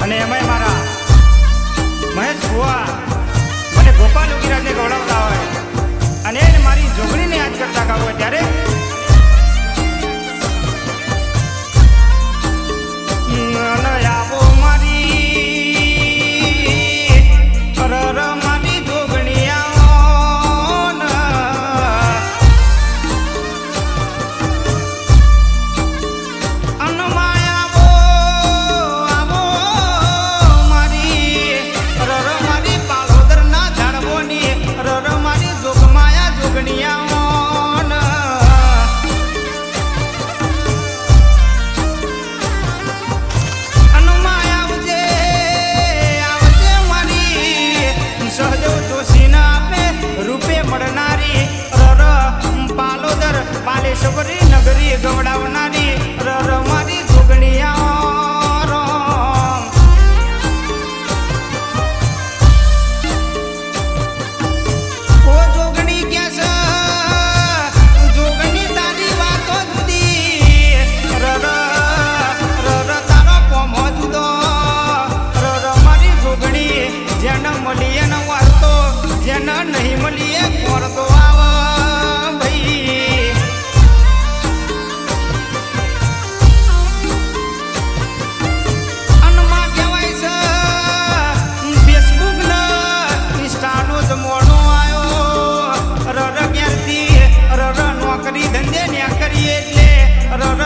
અને એમાંય મારા મહેશ ભુવા મને ગોપાલ યોગીરાજને ગૌરવતા હોય અને એને મારી જોગણીને યાદ કરતા ગાવ હોય ત્યારે આવો મારી રર મારી જોગણી આવો અનમાયાવો આવો મારી રર મારી પાલોદર ના જાણવોની રર મારી જોગમાયા જોગણી આવો પાલેશ્વરી નગરી ગવડાવનારી રર મારી જોગણી ઓ જોગણી ક્યાં છે જોગણી તારી વાતો જુદી રર રર તારો પોમો જુદો રર મારી જોગણી જેને મળીએ ન વારતો જેને નહીં મળીએ કોરતો આવ ધંધે ન્યા કરીએ એટલે રર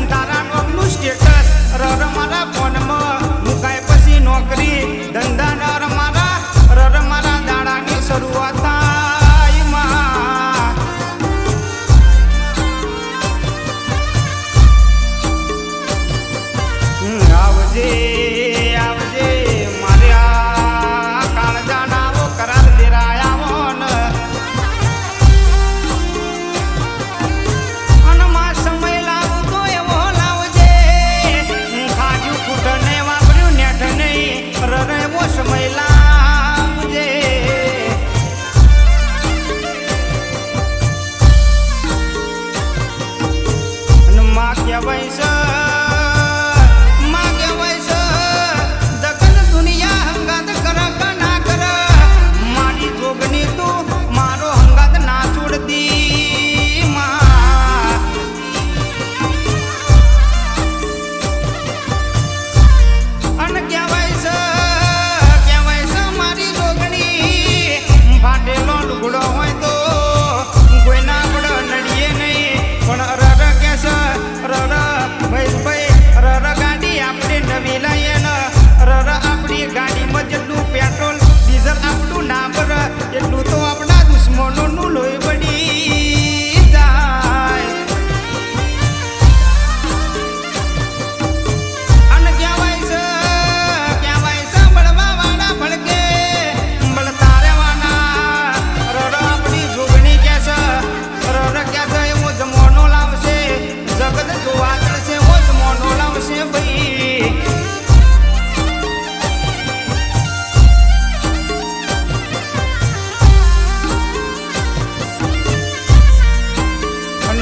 તારા નોકનું સ્ટેટસ રર મારા ફોનમાં મુકાય પછી નોકરી ધંધા રર મારા દાડાની શરૂઆત થાય આવજે આવજે મારે આ કાળજાના આવો કરાર દેરાય આવો ને સમય લાવજે માં કહેવાય છે જગત દુનિયા હંગાત કર કે ના કર મારી જોગણી તું મારો હંગાત ના છોડતી અને કહેવાય છે ફાટેલો લુગડો હોય તો કોઈના પડ નડીએ નહીં પણ રર કે છે રર ભાઈ રર ગાડી આપણે નવી લઈએ ને રર આપણી ગાડીમાં જેટલું પેટ્રોલ ડીઝલ આપણું ના ભરે એટલું તો આપણા દુશ્મનોનું લોહી પડી જાય અને કહેવાય છે બળવા વાળા ભડકે જગત જોવા ચડશે ઓ જમોનો લાવશે ભાઈ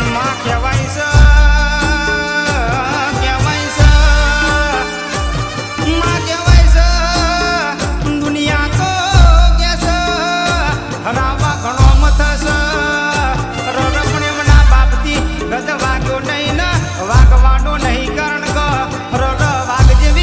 માં કહેવાય છે દુનિયા તો કે છે હરાવા ઘણો મથશે રરપણે મના બાપથી ગદ વાગ્યો નહીં ને વાગવાનો નહીં કારણ કે રર વાગ જેવી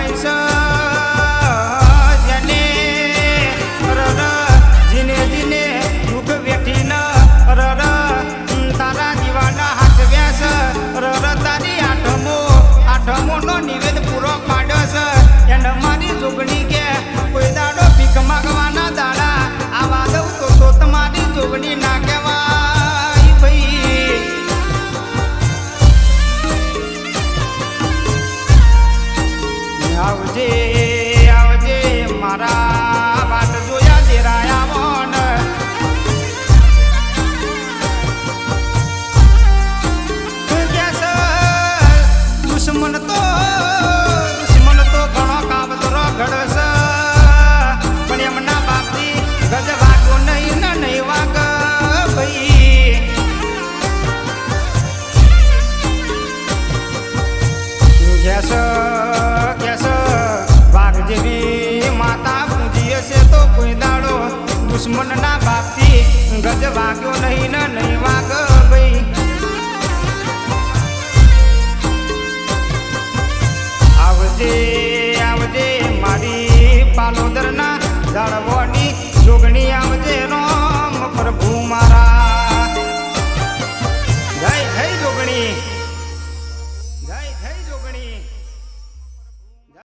કહેવાય છે જેને રર જીને જીને દુઃખ વેઠીને રર તારા દીવાના હાથ વ્યાસ રર તારી આઠમો નો નિવેદ પૂરો પાડ્યો છે એને મારી જોગણી કે કોઈ દાડો ભીખ માગવાના દાડા આવા દઉં તો તમારી જોગણી ના કહેવાય ભાઈ. આવજે આવજે મારા વાટ જોયા દેરાયા મોન દુશ્મન તો ઘણો કાબતરો ઘડશે પણ એમના બાપથી ગજ વાગો નહીં ને નહીં વાગ ભાઈ. કેસ વાઘ જેવી માતા પૂજીએ છે તો કોઈ દાડો દુશ્મનના બાપથી ગજ વાગ્યો નહીં ને નહીં વાગ ભાઈ. આવજે આવજે મારી પાલોદરના ઝાડવોની જોગણી આવજે રો